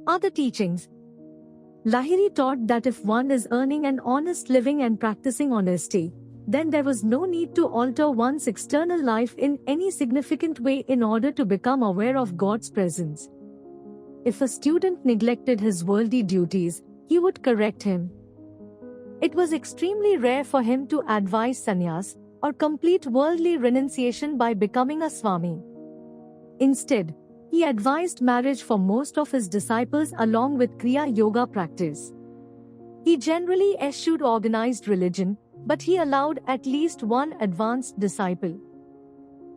Other teachings. Lahiri taught that if one is earning an honest living and practicing honesty, then there was no need to alter one's external life in any significant way in order to become aware of God's presence. If a student neglected his worldly duties, he would correct him. It was extremely rare for him to advise sannyas or complete worldly renunciation by becoming a swami. Instead, he advised marriage for most of his disciples along with Kriya Yoga practice. He generally eschewed organized religion, but he allowed at least one advanced disciple,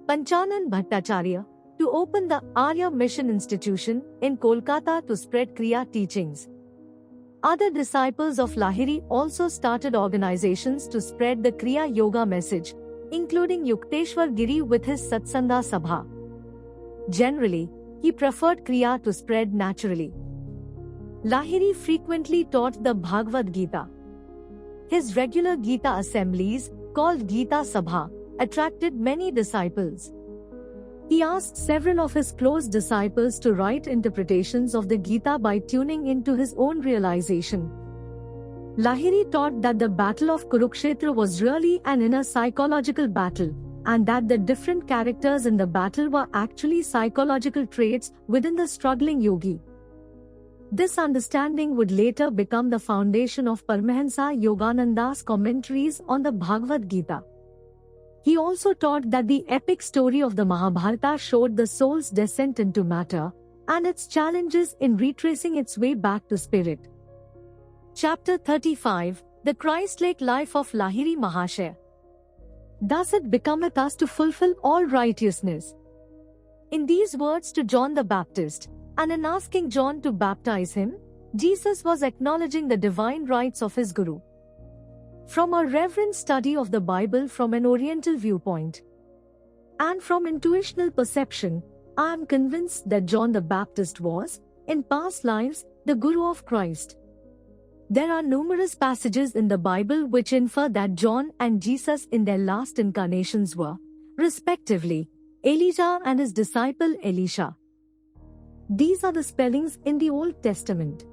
Panchanan Bhattacharya, to open the Arya Mission Institution in Kolkata to spread Kriya teachings. Other disciples of Lahiri also started organizations to spread the Kriya Yoga message, including Yukteswar Giri with his Satsanga Sabha. Generally, he preferred Kriya to spread naturally. Lahiri frequently taught the Bhagavad Gita. His regular Gita assemblies, called Gita Sabha, attracted many disciples. He asked several of his close disciples to write interpretations of the Gita by tuning into his own realization. Lahiri taught that the battle of Kurukshetra was really an inner psychological battle, and that the different characters in the battle were actually psychological traits within the struggling yogi. This understanding would later become the foundation of Paramahansa Yogananda's commentaries on the Bhagavad Gita. He also taught that the epic story of the Mahabharata showed the soul's descent into matter, and its challenges in retracing its way back to spirit. Chapter 35, The Christ-like Life of Lahiri Mahasaya. Thus it becometh us to fulfill all righteousness. In these words to John the Baptist, and in asking John to baptize him, Jesus was acknowledging the divine rights of his Guru. From a reverent study of the Bible from an Oriental viewpoint, and from intuitional perception, I am convinced that John the Baptist was, in past lives, the Guru of Christ. There are numerous passages in the Bible which infer that John and Jesus in their last incarnations were, respectively, Elijah and his disciple Elisha. These are the spellings in the Old Testament.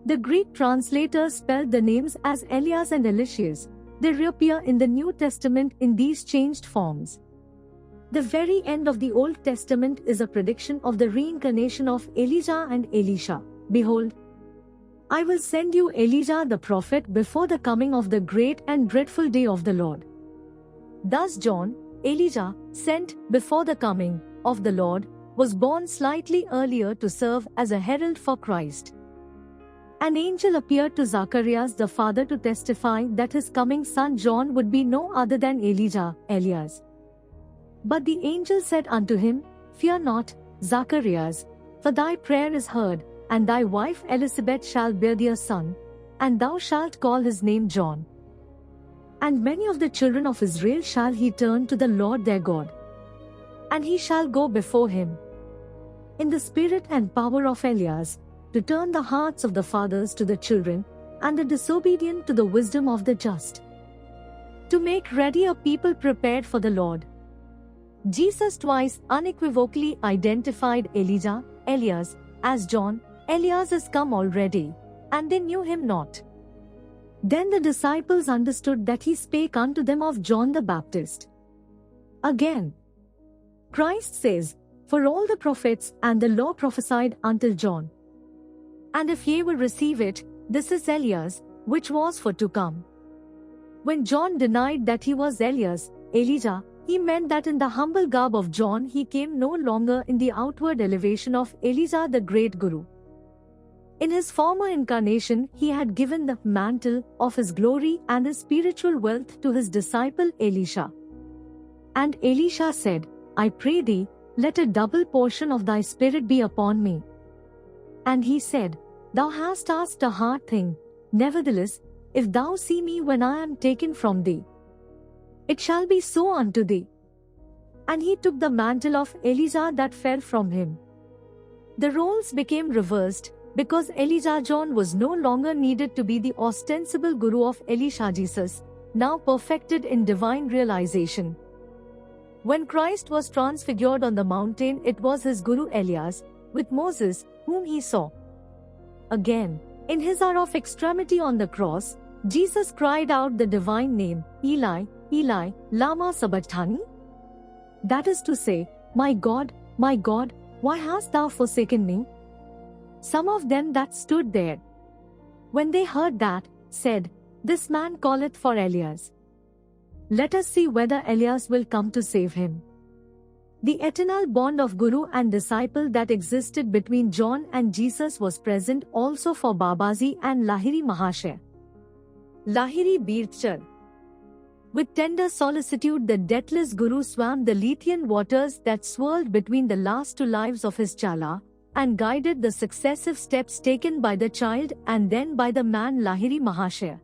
The Greek translators spelled the names as Elias and Eliseus. They reappear in the New Testament in these changed forms. The very end of the Old Testament is a prediction of the reincarnation of Elijah and Elisha. Behold, I will send you Elijah the prophet before the coming of the great and dreadful day of the Lord. Thus John, Elijah, sent before the coming of the Lord, was born slightly earlier to serve as a herald for Christ. An angel appeared to Zacharias the father to testify that his coming son John would be no other than Elijah, Elias. But the angel said unto him, Fear not, Zacharias, for thy prayer is heard, and thy wife Elizabeth shall bear thee a son, and thou shalt call his name John. And many of the children of Israel shall he turn to the Lord their God. And he shall go before him in the spirit and power of Elias, to turn the hearts of the fathers to the children, and the disobedient to the wisdom of the just, to make ready a people prepared for the Lord. Jesus twice unequivocally identified Elijah, Elias, as John. Elias is come already, and they knew him not. Then the disciples understood that he spake unto them of John the Baptist. Again, Christ says, For all the prophets and the law prophesied until John. And if ye will receive it, this is Elias, which was for to come. When John denied that he was Elias, Elijah, he meant that in the humble garb of John he came no longer in the outward elevation of Elijah the great Guru. In his former incarnation he had given the mantle of his glory and his spiritual wealth to his disciple Elisha. And Elisha said, I pray thee, let a double portion of thy spirit be upon me. And he said, Thou hast asked a hard thing. Nevertheless, if thou see me when I am taken from thee, it shall be so unto thee. And he took the mantle of Elijah that fell from him. The roles became reversed, because Elijah John was no longer needed to be the ostensible Guru of Elisha Jesus, now perfected in divine realization. When Christ was transfigured on the mountain, it was his Guru Elias, with Moses, whom he saw. again. In his hour of extremity on the cross, Jesus cried out the divine name, Eli, Eli, lama sabachthani? That is to say, my God, why hast thou forsaken me? Some of them that stood there, when they heard that, said, This man calleth for Elias. Let us see whether Elias will come to save him. The eternal bond of Guru and disciple that existed between John and Jesus was present also for Babaji and Lahiri Mahasaya. Lahiri Birchar. With tender solicitude the deathless Guru swam the Lethean waters that swirled between the last two lives of his chala, and guided the successive steps taken by the child and then by the man Lahiri Mahasaya.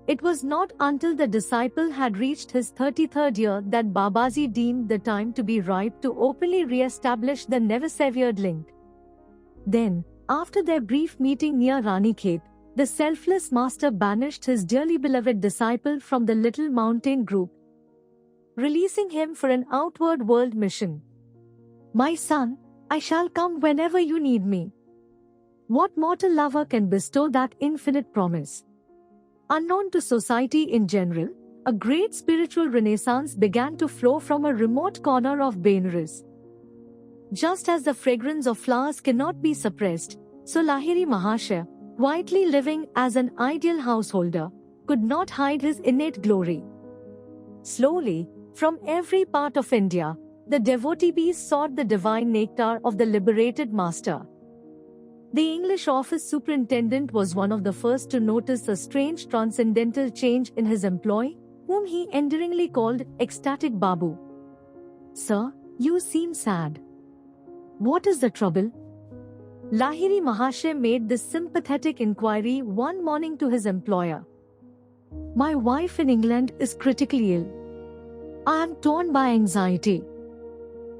It was not until the disciple had reached his 33rd year that Babaji deemed the time to be ripe to openly re-establish the never-severed link. Then, after their brief meeting near Ranikhet, the selfless master banished his dearly beloved disciple from the little mountain group, releasing him for an outward world mission. My son, I shall come whenever you need me. What mortal lover can bestow that infinite promise? Unknown to society in general, a great spiritual renaissance began to flow from a remote corner of Benares. Just as the fragrance of flowers cannot be suppressed, so Lahiri Mahasaya, quietly living as an ideal householder, could not hide his innate glory. Slowly, from every part of India, the devotees sought the divine nectar of the liberated master. The English office superintendent was one of the first to notice a strange transcendental change in his employee, whom he endearingly called Ecstatic Babu. Sir, you seem sad. What is the trouble? Lahiri Mahasaya made this sympathetic inquiry one morning to his employer. My wife in England is critically ill. I am torn by anxiety.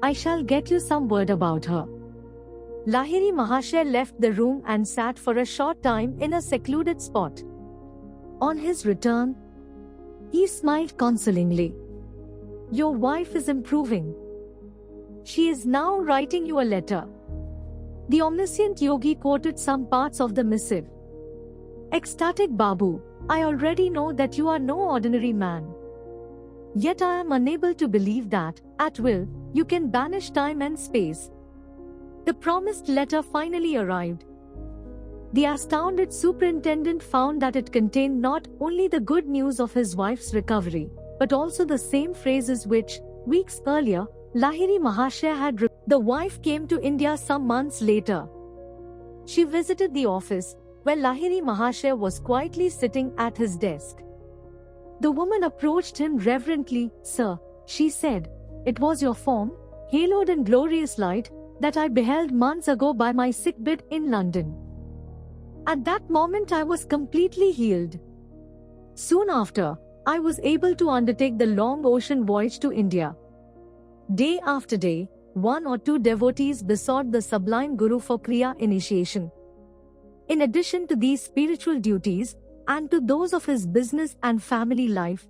I shall get you some word about her. Lahiri Mahasaya left the room and sat for a short time in a secluded spot. On his return, he smiled consolingly. Your wife is improving. She is now writing you a letter. The omniscient yogi quoted some parts of the missive. Ecstatic Babu, I already know that you are no ordinary man. Yet I am unable to believe that, at will, you can banish time and space. The promised letter finally arrived. The astounded superintendent found that it contained not only the good news of his wife's recovery, but also the same phrases which, weeks earlier, Lahiri Mahasaya had written. The wife came to India some months later. She visited the office, where Lahiri Mahasaya was quietly sitting at his desk. The woman approached him reverently. Sir, she said, it was your form, haloed in glorious light, that I beheld months ago by my sickbed in London. At that moment I was completely healed. Soon after, I was able to undertake the long ocean voyage to India. Day after day, one or two devotees besought the sublime Guru for Kriya initiation. In addition to these spiritual duties, and to those of his business and family life,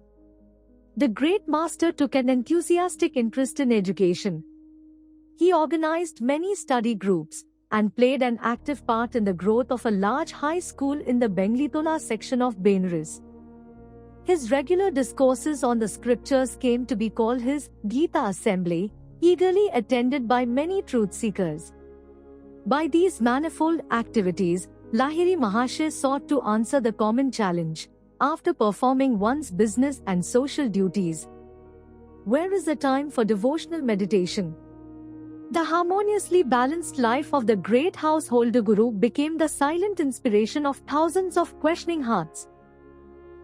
the great master took an enthusiastic interest in education. He organized many study groups, and played an active part in the growth of a large high school in the Benglitola section of Benares. His regular discourses on the scriptures came to be called his Gita Assembly, eagerly attended by many truth-seekers. By these manifold activities, Lahiri Mahasaya sought to answer the common challenge, after performing one's business and social duties. Where is the time for devotional meditation? The harmoniously balanced life of the great householder Guru became the silent inspiration of thousands of questioning hearts.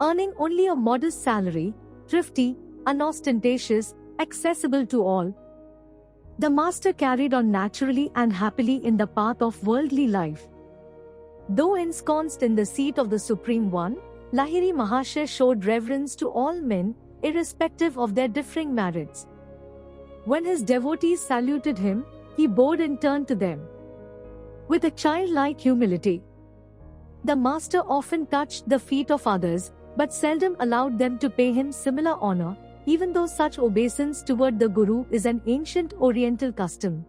Earning only a modest salary, thrifty, unostentatious, accessible to all, the master carried on naturally and happily in the path of worldly life. Though ensconced in the seat of the Supreme One, Lahiri Mahasaya showed reverence to all men, irrespective of their differing merits. When his devotees saluted him, he bowed in turn to them. With a childlike humility, the master often touched the feet of others, but seldom allowed them to pay him similar honor, even though such obeisance toward the Guru is an ancient Oriental custom.